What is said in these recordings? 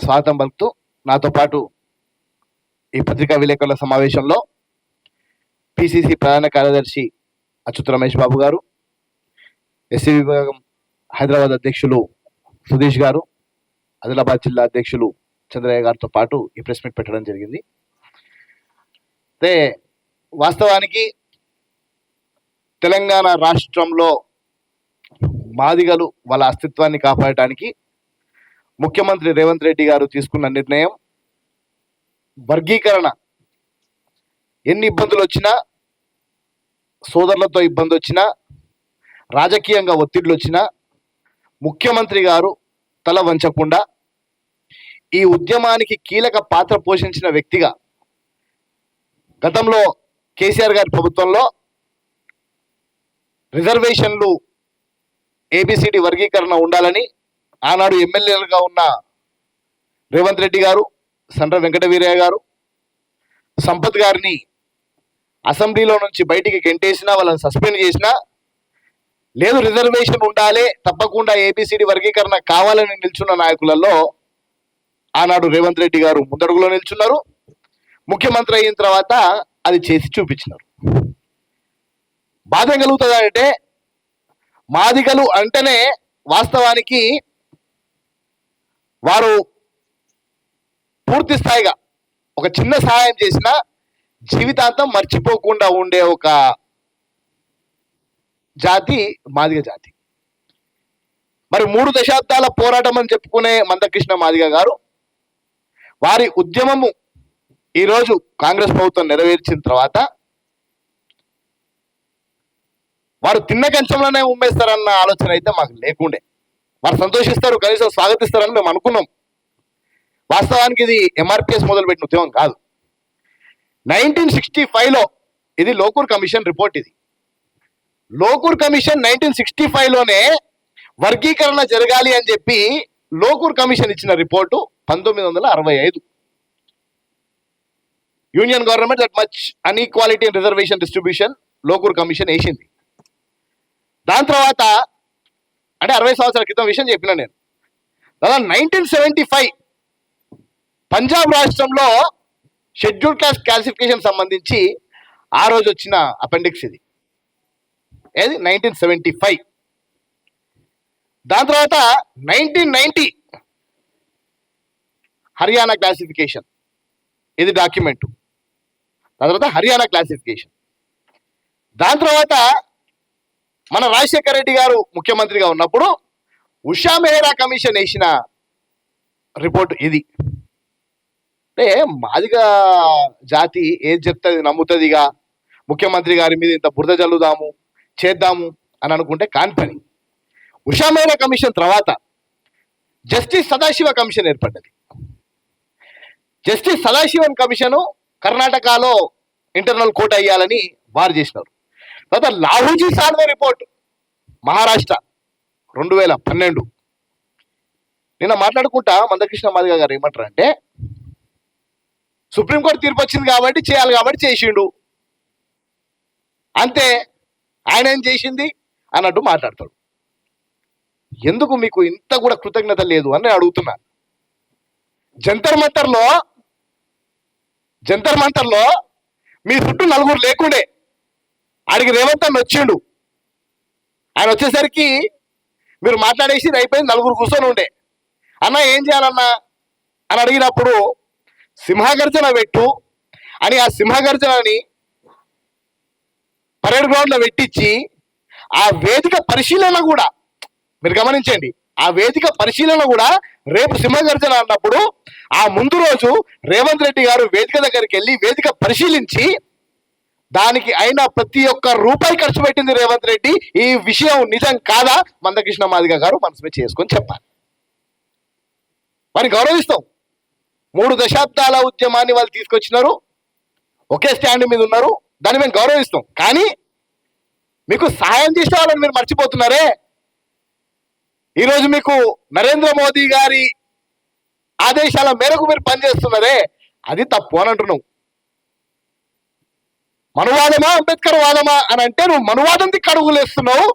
స్వాగతం పలుకుతూ నాతో పాటు ఈ పత్రికా విలేకరుల సమావేశంలో పిసిసి ప్రధాన కార్యదర్శి అచ్యుత రమేష్ బాబు గారు, ఎస్సీ విభాగం హైదరాబాద్ అధ్యక్షులు సుధీష్ గారు, ఆదిలాబాద్ జిల్లా అధ్యక్షులు చంద్రయ్య గారితో పాటు ఈ ప్రెస్ మీట్ పెట్టడం జరిగింది. అయితే వాస్తవానికి తెలంగాణ రాష్ట్రంలో మాదిగలు వాళ్ళ అస్తిత్వాన్ని కాపాడటానికి ముఖ్యమంత్రి రేవంత్ రెడ్డి గారు తీసుకున్న నిర్ణయం వర్గీకరణ. ఎన్ని ఇబ్బందులు వచ్చినా, సోదరులతో ఇబ్బంది వచ్చినా, రాజకీయంగా ఒత్తిడిలు వచ్చినా ముఖ్యమంత్రి గారు తల వంచకుండా ఈ ఉద్యమానికి కీలక పాత్ర పోషించిన వ్యక్తిగా గతంలో కేసీఆర్ గారి ప్రభుత్వంలో రిజర్వేషన్లు ఏబిసిడి వర్గీకరణ ఉండాలని ఆనాడు ఎమ్మెల్యేలుగా ఉన్న రేవంత్ రెడ్డి గారు, సండ్ర వెంకటవీరయ్య గారు, సంపత్ గారిని అసెంబ్లీలో నుంచి బయటికి గెంటేసినా, వాళ్ళని సస్పెండ్ చేసినా, లేదు రిజర్వేషన్ ఉండాలి తప్పకుండా ఏబిసిడి వర్గీకరణ కావాలని నిల్చున్న నాయకులలో ఆనాడు రేవంత్ రెడ్డి గారు ముందడుగులో నిల్చున్నారు. ముఖ్యమంత్రి అయిన తర్వాత అది చేసి చూపించినారు. బాధ కలుగుతుందా అంటే, మాదిగలు అంటేనే వాస్తవానికి వారు పూర్తి స్థాయిగా ఒక చిన్న సహాయం చేసినా జీవితాంతం మర్చిపోకుండా ఉండే ఒక జాతి మాదిగ జాతి. మరి 3 దశాబ్దాల పోరాటం అని చెప్పుకునే మందకృష్ణ మాదిగ గారు వారి ఉద్యమము ఈరోజు కాంగ్రెస్ ప్రభుత్వం నెరవేర్చిన తర్వాత వారు తిన్న కంచంలోనే ఉమ్మేస్తారన్న ఆలోచన అయితే మాకు లేకుండే. వారు సంతోషిస్తారు, కనీసం స్వాగతిస్తారని మేము అనుకున్నాం. వాస్తవానికి ఇది ఎంఆర్పిఎస్ మొదలుపెట్టిన ఉద్యమం కాదు. 1965లో ఇది లోకూర్ కమిషన్ రిపోర్ట్. ఇది లోకూర్ కమిషన్ 1965లోనే వర్గీకరణ జరగాలి అని చెప్పి లోకూర్ కమిషన్ ఇచ్చిన report 1965. Union government that much inequality in reservation distribution Lokur commission వేసింది. దాని తర్వాత అంటే 60 సంవత్సరాల క్రితం విషయం చెప్పిన నేను. దాదాపు 1975 పంజాబ్ రాష్ట్రంలో షెడ్యూల్ క్లాస్ క్లాసిఫికేషన్ సంబంధించి ఆ రోజు వచ్చిన అపెండిక్స్ ఇది. ఏది 1975. దాని తర్వాత 1990 హర్యానా క్లాసిఫికేషన్, ఇది డాక్యుమెంట్. దాని తర్వాత హర్యానా క్లాసిఫికేషన్. దాని తర్వాత మన రాజశేఖర రెడ్డి గారు ముఖ్యమంత్రిగా ఉన్నప్పుడు ఉషా మెహ్రా కమిషన్ వేసిన రిపోర్ట్ ఇది. అంటే మాదిగా జాతి ఏది చెప్తుంది నమ్ముతుందిగా, ముఖ్యమంత్రి గారి మీద ఇంత బురద జల్లుదాము చేద్దాము అని అనుకుంటే కాని పని. ఉషా మెహ్రా కమిషన్ తర్వాత జస్టిస్ సదాశివ కమిషన్ ఏర్పడ్డది. జస్టిస్ సదాశివన్ కమిషను కర్ణాటకలో ఇంటర్నల్ కోర్ట్ అయ్యాలని వారు చేసినారు. తర్వాత లాహూజీ సార్వే రిపోర్ట్ మహారాష్ట్ర 2012. నిన్న మాట్లాడుకుంటా మందకృష్ణ మాదిగ గారు ఏమంటారు అంటే, సుప్రీంకోర్టు తీర్పు వచ్చింది కాబట్టి చేయాలి కాబట్టి చేసిండు అంతే, ఆయన ఏం చేసింది అన్నట్టు మాట్లాడతాడు. ఎందుకు మీకు ఇంత కూడా కృతజ్ఞత లేదు అని నేను అడుగుతున్నా. జంతర్ మంతర్లో మీ చుట్టూ 4 లేకుండే, ఆడికి రేవంత్ అన్న వచ్చిండు. ఆయన వచ్చేసరికి మీరు మాట్లాడేసి అయిపోయింది, 4 కూర్చొని ఉండే. అన్న ఏం చేయాలన్నా అని అడిగినప్పుడు సింహగర్జన పెట్టు అని ఆ సింహగర్జనని పరేడ్ గ్రౌండ్లో పెట్టించి ఆ వేదిక పరిశీలన కూడా మీరు గమనించండి. ఆ వేదిక పరిశీలన కూడా రేపు సింహగర్జన అన్నప్పుడు ఆ ముందు రోజు రేవంత్ రెడ్డి గారు వేదిక దగ్గరికి వెళ్ళి వేదిక పరిశీలించి దానికి అయిన ప్రతి ఒక్క రూపాయి ఖర్చు పెట్టింది రేవంత్ రెడ్డి. ఈ విషయం నిజం కాదా మందకృష్ణ మాదిగ గారు మనసు మీద చేసుకొని చెప్పాలి. వారిని గౌరవిస్తాం. 3 దశాబ్దాల ఉద్యమాన్ని వాళ్ళు తీసుకొచ్చినారు, ఒకే స్టాండ్ మీద ఉన్నారు, దాన్ని మేము గౌరవిస్తాం. కానీ మీకు సహాయం చేసే వాళ్ళని మీరు మర్చిపోతున్నారే. ఈరోజు మీకు నరేంద్ర మోదీ గారి ఆదేశాల మేరకు మీరు పనిచేస్తున్నారే, అది తప్పు అని అంటున్నావు. మనువాదమా అంబేద్కర్ వాదమా అని అంటే నువ్వు మనువాదం దిక్కు అడుగులేస్తున్నావు.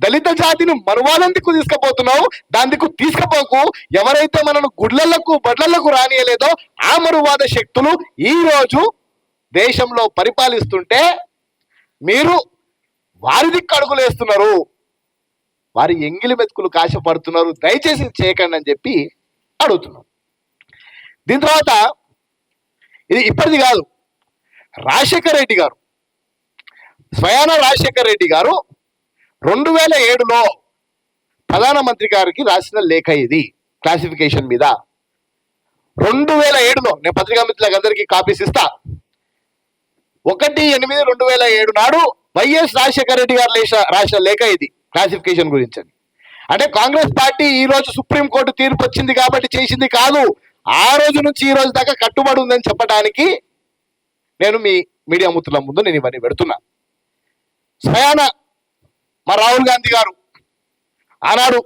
దళిత జాతిని మరువాలందుకు తీసుకుపోతున్నావు, దానికి తీసుకుపోకు. ఎవరైతే మనను గుడ్లలకు బడ్లలకు రానియలేదో ఆ మరువాద శక్తులు ఈ రోజు దేశంలో పరిపాలిస్తుంటే మీరు వారి దిక్కు అడుగులేస్తున్నారు, వారి ఎంగిలి మెతుకులు కాశపడుతున్నారు. దయచేసి చేయకండి అని చెప్పి అడుగుతున్నాం. దీని తర్వాత ఇది ఇప్పటిది కాదు, రాజశేఖర్ రెడ్డి గారు, స్వయాన రాజశేఖర్ రెడ్డి గారు 2007లో ప్రధానమంత్రి గారికి రాసిన లేఖ ఇది క్లాసిఫికేషన్ మీద. 2007లో నేను పత్రికా మిత్రులకు అందరికీ కాపీస్ ఇస్తా. 1/8/2007 నాడు వైఎస్ రాజశేఖర రెడ్డి గారు రాసిన లేఖ ఇది క్లాసిఫికేషన్ గురించి. అంటే కాంగ్రెస్ పార్టీ ఈ రోజు సుప్రీంకోర్టు తీర్పు వచ్చింది కాబట్టి చేసింది కాదు, ఆ రోజు నుంచి ఈ రోజు దాకా కట్టుబడి ఉందని చెప్పడానికి నేను మీ మీడియా మిత్రుల ముందు నేను ఇవన్నీ పెడుతున్నా. స్వయాన మా రాహుల్ గాంధీ గారు ఆనాడు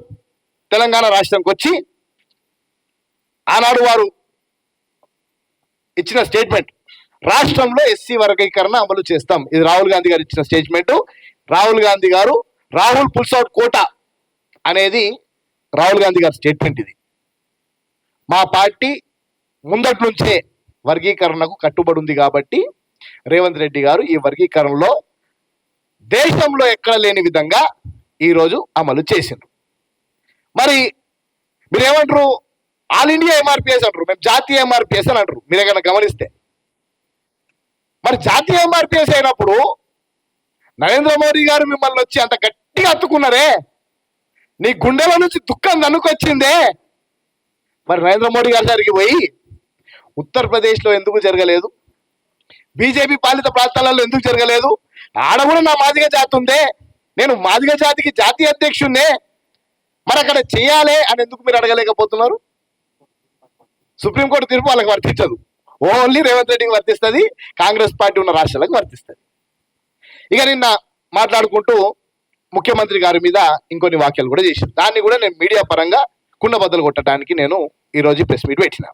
తెలంగాణ రాష్ట్రంకి వచ్చి ఆనాడు వారు ఇచ్చిన స్టేట్మెంట్, రాష్ట్రంలో ఎస్సీ వర్గీకరణ అమలు చేస్తాం. ఇది రాహుల్ గాంధీ గారు ఇచ్చిన స్టేట్మెంట్. రాహుల్ గాంధీ గారు రాహుల్ పుల్స్ అవుట్ కోటా అనేది రాహుల్ గాంధీ గారి స్టేట్మెంట్. ఇది మా పార్టీ ముందటి నుంచే వర్గీకరణకు కట్టుబడి ఉంది కాబట్టి రేవంత్ రెడ్డి గారు ఈ వర్గీకరణలో దేశంలో ఎక్కడ లేని విధంగా ఈరోజు అమలు చేసిండ్రు. మరి మీరేమంటారు? ఆల్ ఇండియా ఎంఆర్పిఎస్ అంటారు, మేము జాతీయ ఎంఆర్పిఎస్ అని అంటారు. మీరు ఏమైనా గమనిస్తే మరి జాతీయ ఎంఆర్పిఎస్ అయినప్పుడు నరేంద్ర మోడీ గారు మిమ్మల్ని వచ్చి అంత గట్టిగా అత్తుకున్నారే, నీ గుండెల నుంచి దుఃఖం దన్నుకొచ్చిందే. మరి నరేంద్ర మోడీ గారి దగ్గరికి పోయి ఉత్తరప్రదేశ్లో ఎందుకు జరగలేదు, బీజేపీ పాలిత ప్రాంతాలలో ఎందుకు జరగలేదు, ఆడ కూడా నా మాదిగ జాతి ఉందే, నేను మాదిగ జాతికి జాతీయ అధ్యక్షున్నే, మరి అక్కడ చేయాలి అని ఎందుకు మీరు అడగలేకపోతున్నారు? సుప్రీంకోర్టు తీర్పు వాళ్ళకి వర్తించదు, ఓన్లీ రేవంత్ రెడ్డికి వర్తిస్తుంది, కాంగ్రెస్ పార్టీ ఉన్న రాష్ట్రాలకు వర్తిస్తుంది. ఇక నిన్న మాట్లాడుకుంటూ ముఖ్యమంత్రి గారి మీద ఇంకొన్ని వ్యాఖ్యలు కూడా చేశారు. దాన్ని కూడా నేను మీడియా పరంగా కుండబద్దలు కొట్టడానికి నేను ఈరోజు ప్రెస్ మీట్ పెట్టిన.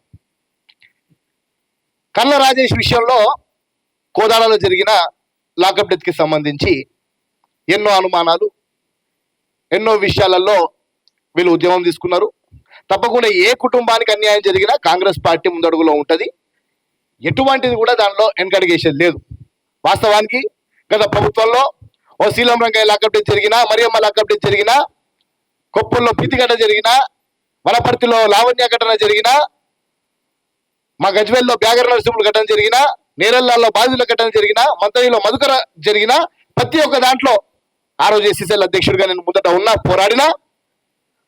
కర్ల రాజేష్ విషయంలో కోదాడలో జరిగిన లాకప్ డెత్కి సంబంధించి ఎన్నో అనుమానాలు, ఎన్నో విషయాలలో వీళ్ళు ఉద్యమం తీసుకున్నారు. తప్పకుండా ఏ కుటుంబానికి అన్యాయం జరిగినా కాంగ్రెస్ పార్టీ ముందడుగులో ఉంటుంది, ఎటువంటిది కూడా దానిలో వెనకడిగేసేది లేదు. వాస్తవానికి గత ప్రభుత్వంలో ఓ శీలం రంగయ్య లాకప్ డెత్ జరిగినా, మరియమ్మ లాకప్ డెత్ జరిగినా, కొప్పల్లో ప్రీతిఘటన జరిగినా, వనపర్తిలో లావణ్య ఘటన జరిగినా, మా గజ్వేల్లో బ్యాగర్ నరసింహుల ఘటన జరిగినా, నేరెళ్లలో బాధితుల ఘటన జరిగినా, మంత్రిలో మధుకర జరిగినా, ప్రతి ఒక్క దాంట్లో ఆ రోజు ఎస్సీసీఎల్ అధ్యక్షుడిగా నేను ముందట ఉన్నా, పోరాడినా.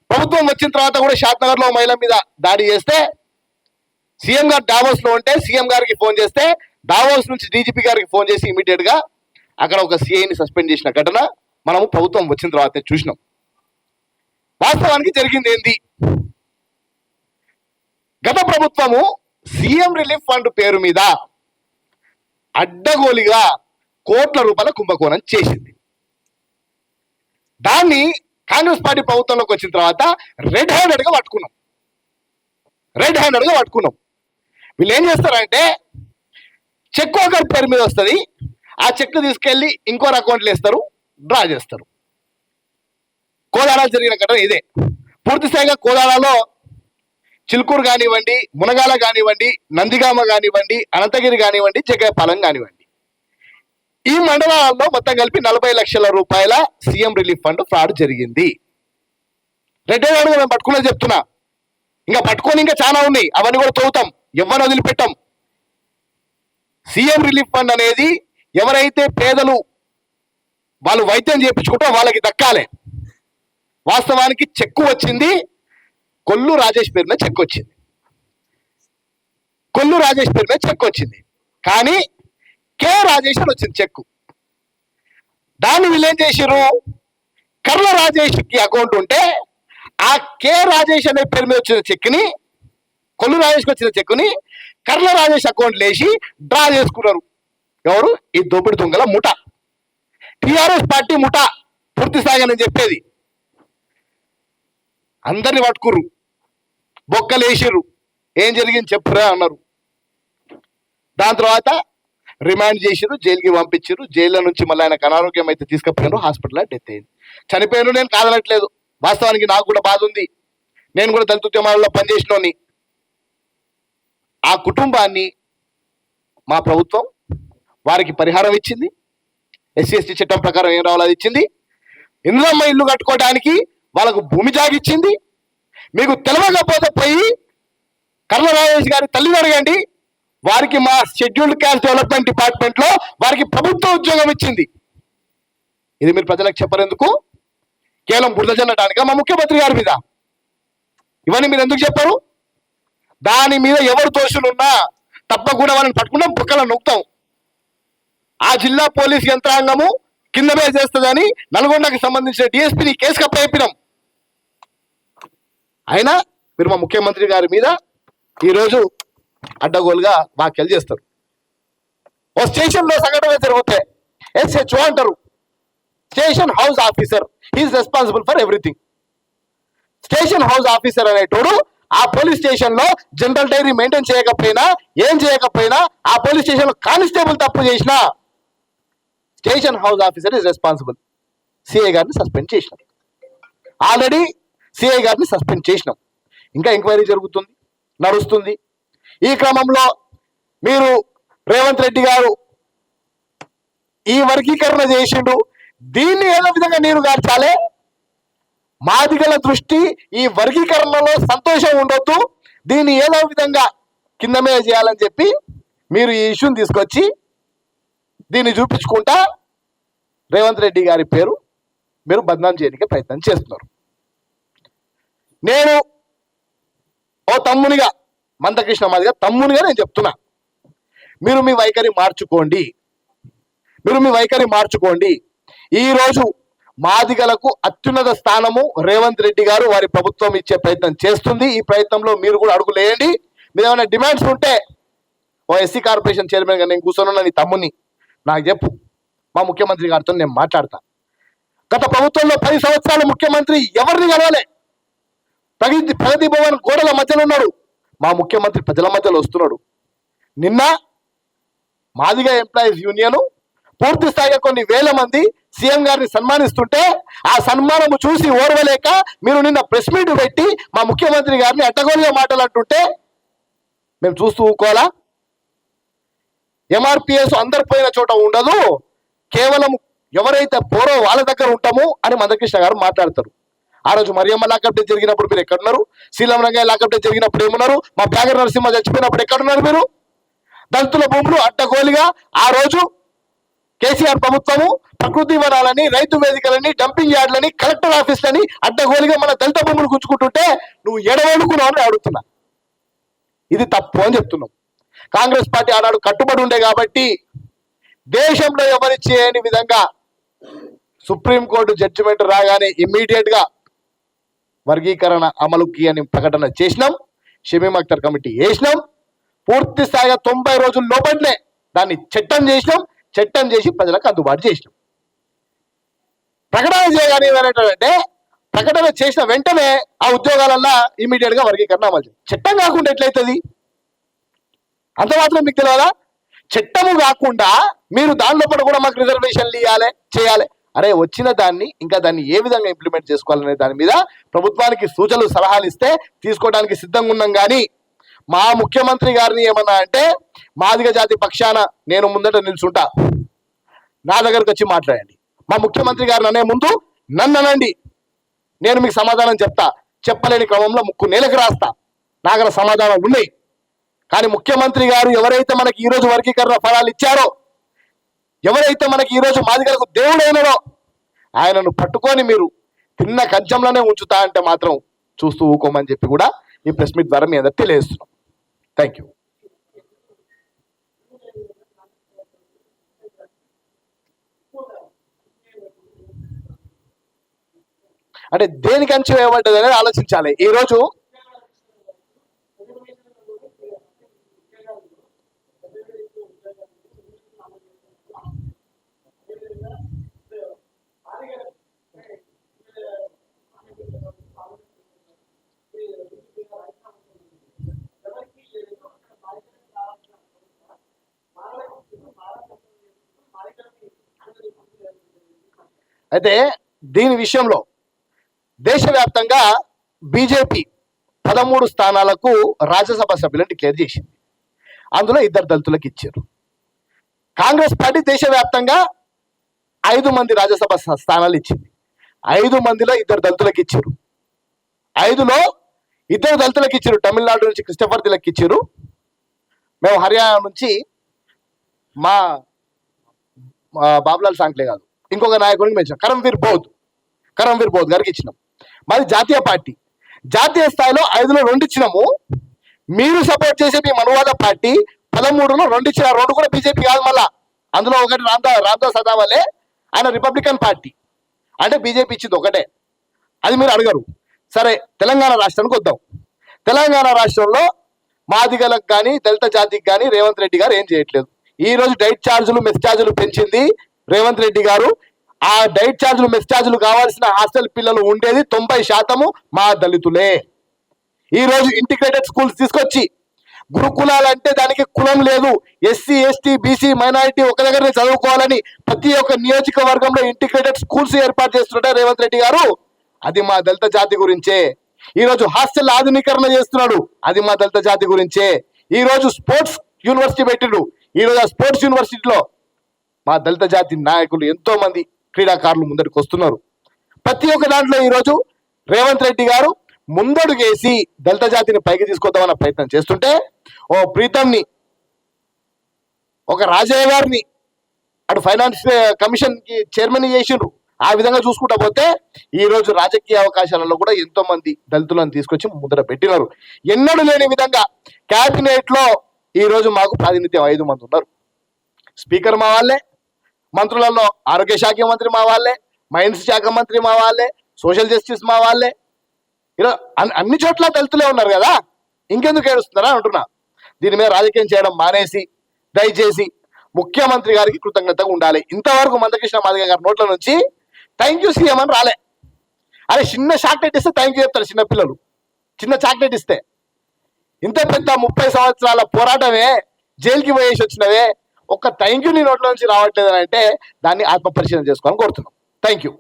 ప్రభుత్వం వచ్చిన తర్వాత కూడా షాద్నగర్ లో మహిళ మీద దాడి చేస్తే సీఎం గారు డావోస్ లో ఉంటే సీఎం గారికి ఫోన్ చేస్తే డావోస్ నుంచి డీజీపీ గారికి ఫోన్ చేసి ఇమీడియట్ గా అక్కడ ఒక సిఐని సస్పెండ్ చేసిన ఘటన మనము ప్రభుత్వం వచ్చిన తర్వాత చూసినాం. వాస్తవానికి జరిగింది ఏంది? గత ప్రభుత్వము సీఎం రిలీఫ్ ఫండ్ పేరు మీద అడ్డగోలిగా కోట్ల రూపాయల కుంభకోణం చేసింది. దాన్ని కాంగ్రెస్ పార్టీ ప్రభుత్వంలోకి వచ్చిన తర్వాత రెడ్ హ్యాండెడ్ గా పట్టుకున్నాం. వీళ్ళు ఏం చేస్తారంటే చెక్ ఒకరి పేరు మీద వస్తుంది, ఆ చెక్ తీసుకెళ్లి ఇంకోరు అకౌంట్లు వేస్తారు, డ్రా చేస్తారు. కోదాడ జరిగిన ఘటన ఇదే. పూర్తి స్థాయిగా కోదాడలో చిలుకూరు కానివ్వండి, మునగాల కానివ్వండి, నందిగామ కానివ్వండి, అనంతగిరి కానివ్వండి, జగ్గపాలెం కానివ్వండి, ఈ మండలాల్లో మొత్తం కలిపి 40 లక్షల రూపాయల సీఎం రిలీఫ్ ఫండ్ ఫ్రాడ్ జరిగింది. రెడ్ హ్యాండెడ్ గా మేము పట్టుకునే చెప్తున్నా. ఇంకా పట్టుకొని ఇంకా చాలా ఉన్నాయి, అవన్నీ కూడా తవ్వుతాం, ఎవరిని వదిలిపెట్టాం. సీఎం రిలీఫ్ ఫండ్ అనేది ఎవరైతే పేదలు వాళ్ళు వైద్యం చేయించుకుంటో వాళ్ళకి దక్కాలి. వాస్తవానికి చెక్కు వచ్చింది, కొల్లు రాజేష్ పేరు మీద చెక్కు వచ్చింది. కానీ కె రాజేష్ అని వచ్చింది చెక్కు. దాన్ని వీళ్ళు ఏం చేశారు? కర్ల రాజేష్కి అకౌంట్ ఉంటే ఆ కె రాజేష్ అనే పేరు మీద వచ్చిన చెక్ని, కొల్లు రాజేష్కి వచ్చిన చెక్కుని కర్ల రాజేష్ అకౌంట్ లేచి డ్రా చేసుకున్నారు. ఎవరు? ఈ దోపిడి దొంగల ముఠ, టిఆర్ఎస్ పార్టీ ముఠ. పూర్తి స్థాయిగా నేను చెప్పేది, అందరిని పట్టుకుర్రు, బొక్కలేసిర్రు, ఏం జరిగింది చెప్పురా అన్నారు. దాని తర్వాత రిమాండ్ చేసిరు, జైలుకి పంపించారు. జైల్లో నుంచి మళ్ళీ ఆయనకు అనారోగ్యం అయితే తీసుకుపోయినారు, హాస్పిటల్లో డెత్ అయింది. చనిపోయాను, నేను కాదనట్లేదు. వాస్తవానికి నాకు కూడా బాధ ఉంది. నేను కూడా దళిత ఉద్యమాలలో పనిచేసినోని. ఆ కుటుంబాన్ని మా ప్రభుత్వం వారికి పరిహారం ఇచ్చింది. ఎస్సీ ఎస్టీ చట్టం ప్రకారం ఏం రావాలో అది ఇచ్చింది. ఇంద్రమ్మ ఇల్లు కట్టుకోవడానికి వాళ్ళకు భూమి జాగిచ్చింది. మీకు తెలవకపోతే పోయి కర్ల రాజేష్ గారి తల్లిని అడగండి. వారికి మా షెడ్యూల్డ్ క్యాస్ట్ డెవలప్మెంట్ డిపార్ట్మెంట్ లో వారికి ప్రభుత్వ ఉద్యోగం ఇచ్చింది. ఇది మీరు ప్రజలకు చెప్పరెందుకు? కేవలం బురద జల్లడానిక మా ముఖ్యమంత్రి గారి మీద? ఇవన్నీ మీరు ఎందుకు చెప్పరు? దాని మీద ఎవరు దోషులున్నా తప్పకుండా వాళ్ళని పట్టుకున్నాం, బుక్కల నొక్కుతాం. ఆ జిల్లా పోలీస్ యంత్రాంగము కిందమే చేస్తుందని నల్గొండకి సంబంధించిన డిఎస్పీని కేసు కప్పయిపోయినాం. అయినా మీరు మా ముఖ్యమంత్రి గారి మీద ఈరోజు అడ్డగోలుగా వ్యాఖ్యలు చేస్తారు. ఓ స్టేషన్లో సంఘటన జరిగితే SHO అంటారు, station house officer, he is responsible for everything. Station house officer అనేటోడు ఆ పోలీస్ స్టేషన్ లో జనరల్ డైరీ మెయింటైన్ చేయకపోయినా, ఏం చేయకపోయినా, ఆ పోలీస్ స్టేషన్ లో కానిస్టేబుల్ తప్పు చేసినా station house officer is responsible. CI గారిని సస్పెండ్ చేసినాం. ఆల్రెడీ సిఐ గారిని సస్పెండ్ చేసినాం. ఇంకా ఎంక్వైరీ జరుగుతుంది, నడుస్తుంది. ఈ క్రమంలో మీరు రేవంత్ రెడ్డి గారు ఈ వర్గీకరణ చేసిండు, దీన్ని ఏదో విధంగా నీరు గార్చాలే. మాదిగల దృష్టి ఈ వర్గీకరణలో సంతోషం ఉండొద్దు, దీన్ని ఏదో విధంగా కింద మీద చేయాలని చెప్పి మీరు ఈ ఇష్యూని తీసుకొచ్చి దీన్ని చూపించుకుంటా రేవంత్ రెడ్డి గారి పేరు మీరు బద్నాం చేయడానికి ప్రయత్నం చేస్తున్నారు. నేను ఓ తమ్మునిగా, మందకృష్ణ మాదిగా తమ్మునిగా నేను చెప్తున్నా, మీరు మీ వైఖరి మార్చుకోండి. మీరు మీ వైఖరి మార్చుకోండి. ఈరోజు మాదిగలకు అత్యున్నత స్థానము రేవంత్ రెడ్డి గారు వారి ప్రభుత్వం ఇచ్చే ప్రయత్నం చేస్తుంది. ఈ ప్రయత్నంలో మీరు కూడా అడుగులేయండి. మీరు ఏమైనా డిమాండ్స్ ఉంటే ఓ ఎస్సీ కార్పొరేషన్ చైర్మన్ గా నేను కూర్చొని నీ తమ్ముని నాకు చెప్పు, మా ముఖ్యమంత్రి గారితో నేను మాట్లాడతా. గత ప్రభుత్వంలో 10 సంవత్సరాల ముఖ్యమంత్రి ఎవరిని కలవలే, ప్రగతి భవన్ గోడల మధ్యలో ఉన్నాడు. మా ముఖ్యమంత్రి ప్రజల మధ్యలో వస్తున్నాడు. నిన్న మాదిగ ఎంప్లాయీస్ యూనియన్ పూర్తి స్థాయిగా కొన్ని వేల మంది సీఎం గారిని సన్మానిస్తుంటే ఆ సన్మానము చూసి ఓర్వలేక మీరు నిన్న ప్రెస్ మీట్ పెట్టి మా ముఖ్యమంత్రి గారిని అడ్డగోలుగా మాటలు అంటుంటే మేము చూస్తూ ఊకోవాలా? MRPS అందరు పోయిన చోట ఉండదు, కేవలం ఎవరైతే పోరో వాళ్ళ దగ్గర ఉంటాము అని మందకృష్ణ గారు మాట్లాడతారు. ఆ రోజు మరియమ్మ లాకప్ డే జరిగినప్పుడు మీరు ఎక్కడున్నారు? శ్రీలం రంగయ్య లాకప్ డే జరిగినప్పుడు ఏమున్నారు? మా బ్యాగర్ నరసింహ చచ్చిపోయినప్పుడు ఎక్కడున్నారు మీరు? దళితుల భూములు అడ్డగోలుగా ఆ రోజు కేసీఆర్ ప్రభుత్వము ప్రకృతి వనాలని, రైతు వేదికలని, డంపింగ్ యార్డ్లని, కలెక్టర్ ఆఫీస్లని అడ్డగోలుగా మన దళిత భూములు గుంజుకుంటుంటే నువ్వు ఎడవనుకున్నావు అని అడుగుతున్నా. ఇది తప్పు అని చెప్తున్నావు. కాంగ్రెస్ పార్టీ ఆనాడు కట్టుబడి ఉండే కాబట్టి దేశంలో ఎవరి చేయని విధంగా సుప్రీంకోర్టు జడ్జిమెంట్ రాగానే ఇమ్మీడియట్ గా వర్గీకరణ అమలుకి అని ప్రకటన చేసినాం. షమీం అఖ్తర్ కమిటీ వేసినాం. పూర్తి స్థాయిగా 90 రోజుల లోపలనే దాన్ని చట్టం చేసినాం. చట్టం చేసి ప్రజలకు అందుబాటు చేసినాం. ప్రకటన చేయగానే ఏమంటే ప్రకటన చేసిన వెంటనే ఆ ఉద్యోగాలన్నా ఇమీడియట్ గా వర్గీకరణ అమలు. చట్టం కాకుండా ఎట్లయితుంది? అంత మాత్రం మీకు తెలియదా? చట్టము కాకుండా మీరు దానిలో కూడా మాకు రిజర్వేషన్లు ఇవ్వాలి, చేయాలి. అరే వచ్చిన దాన్ని ఇంకా దాన్ని ఏ విధంగా ఇంప్లిమెంట్ చేసుకోవాలనే దాని మీద ప్రభుత్వానికి సూచనలు సలహాలు ఇస్తే తీసుకోవడానికి సిద్ధంగా ఉన్నాం. కానీ మా ముఖ్యమంత్రి గారిని ఏమన్నా అంటే మాదిగ జాతి పక్షాన నేను ముందట నిల్చుంటా, నా దగ్గరకు వచ్చి మాట్లాడండి. మా ముఖ్యమంత్రి గారిని అనే ముందు నన్ను అనండి, నేను మీకు సమాధానం చెప్తా. చెప్పలేని క్రమంలో ముక్కు నేలకు రాస్తా. నాగర సమాధానాలు ఉన్నాయి. కానీ ముఖ్యమంత్రి గారు ఎవరైతే మనకి ఈరోజు వర్గీకరణ ఫలాలు ఇచ్చారో, ఎవరైతే మనకి ఈరోజు మాదిగలకు దేవుడైనడో ఆయనను పట్టుకొని మీరు తిన్న కంచంలోనే ఉంచుతా అంటే మాత్రం చూస్తూ ఊకోమని చెప్పి కూడా ఈ ప్రెస్ మీట్ ద్వారా మీ అందరికి తెలియజేస్తున్నాం. Thank you. అంటే దేనికి అంచనా వేయబడ్డది అనేది ఆలోచించాలి. ఈరోజు అయితే దీని విషయంలో దేశవ్యాప్తంగా బీజేపీ 13 స్థానాలకు రాజ్యసభ సభ్యులను డిక్లేర్ చేసింది. అందులో 2 దళితులకు ఇచ్చారు. కాంగ్రెస్ పార్టీ దేశవ్యాప్తంగా 5 మంది రాజ్యసభ స్థానాలు ఇచ్చింది. 5 మందిలో 2 దళితులకు ఇచ్చారు. 5లో 2 దళితులకు ఇచ్చారు. తమిళనాడు నుంచి క్రిస్టఫర్ తిలక్ ఇచ్చారు. మేము హర్యానా నుంచి మా బాబులాల్ సాంక్లే కాదు ఇంకొక నాయకుడికి మేము కరంవీర్ బౌద్ గారికి ఇచ్చినాం. మాది జాతీయ పార్టీ. జాతీయ స్థాయిలో 5లో 2 ఇచ్చినాము. మీరు సపోర్ట్ చేసే మీ మనువాద పార్టీ 13లో 2 ఇచ్చిన. 2 కూడా బీజేపీ కాదు. మళ్ళా అందులో ఒకటి రామ్దాస్ అథవాలే, ఆయన రిపబ్లికన్ పార్టీ. అంటే బీజేపీ ఇచ్చింది ఒకటే. అది మీరు అడగరు. సరే, తెలంగాణ రాష్ట్రానికి వద్దాం. తెలంగాణ రాష్ట్రంలో మాదిగలకు కానీ దళిత జాతికి కానీ రేవంత్ రెడ్డి గారు ఏం చేయట్లేదు. ఈ రోజు డైట్ ఛార్జీలు మెస్ ఛార్జీలు పెంచింది రేవంత్ రెడ్డి గారు. ఆ డైట్ ఛార్జీలు మెస్ ఛార్జీలు కావాల్సిన హాస్టల్ పిల్లలు ఉండేది 90% మా దళితులే. ఈ రోజు ఇంటిగ్రేటెడ్ స్కూల్స్ తీసుకొచ్చి గురుకులాలంటే దానికి కులం లేదు. ఎస్సీ ఎస్టీ బీసీ మైనారిటీ ఒక దగ్గరనే చదువుకోవాలని ప్రతి ఒక్క నియోజకవర్గంలో ఇంటిగ్రేటెడ్ స్కూల్స్ ఏర్పాటు చేస్తుంటారు రేవంత్ రెడ్డి గారు. అది మా దళిత జాతి గురించే. ఈ రోజు హాస్టల్ ఆధునీకరణ చేస్తున్నాడు. అది మా దళిత జాతి గురించే. ఈ రోజు స్పోర్ట్స్ యూనివర్సిటీ పెట్టిండు. ఈ రోజు ఆ స్పోర్ట్స్ యూనివర్సిటీలో మా దళిత జాతి నాయకులు ఎంతో మంది క్రీడాకారులు ముందరికి వస్తున్నారు. ప్రతి ఒక్క దాంట్లో ఈ రోజు రేవంత్ రెడ్డి గారు ముందడుగేసి దళిత జాతిని పైకి తీసుకొద్దామన్న ప్రయత్నం చేస్తుంటే, ఓ ప్రీతంని, ఒక రాజయ్య గారిని అటు ఫైనాన్స్ కమిషన్ కి చైర్మన్ చేసిండ్రు. ఆ విధంగా చూసుకుంటా పోతే ఈ రోజు రాజకీయ అవకాశాలలో కూడా ఎంతో మంది దళితులను తీసుకొచ్చి ముద్ర పెట్టినారు. ఎన్నడూ లేని విధంగా క్యాబినెట్ లో ఈ రోజు మాకు ప్రాతినిధ్యం 5 మంది ఉన్నారు. స్పీకర్ మా వాళ్ళే, మంత్రులలో ఆరోగ్య శాఖ మంత్రి మా వాళ్ళే, మైన్స్ శాఖ మంత్రి మా వాళ్ళే, సోషల్ జస్టిస్ మా వాళ్ళే. ఇలా అన్ని చోట్ల దళితులే ఉన్నారు కదా, ఇంకెందుకు ఏడుస్తున్నారా అంటున్నా. దీని మీద రాజకీయం చేయడం మానేసి దయచేసి ముఖ్యమంత్రి గారికి కృతజ్ఞతగా ఉండాలి. ఇంతవరకు మందకృష్ణ మాదిగ గారి నోట్ల నుంచి థ్యాంక్ యూ సీఎం అని రాలే. అరే, చిన్న చాక్లెట్ ఇస్తే థ్యాంక్ యూ చెప్తారు చిన్న పిల్లలు. చిన్న చాక్లెట్ ఇస్తే ఇంత పెద్ద 30 సంవత్సరాల పోరాటమే, జైలుకి పోయేసి వచ్చినవే, ఒక్క థ్యాంక్ యూ నీ నోట్ల నుంచి రావట్లేదు అని అంటే దాన్ని ఆత్మపరిశీలన చేసుకోవాలని కోరుతున్నాం. Thank you.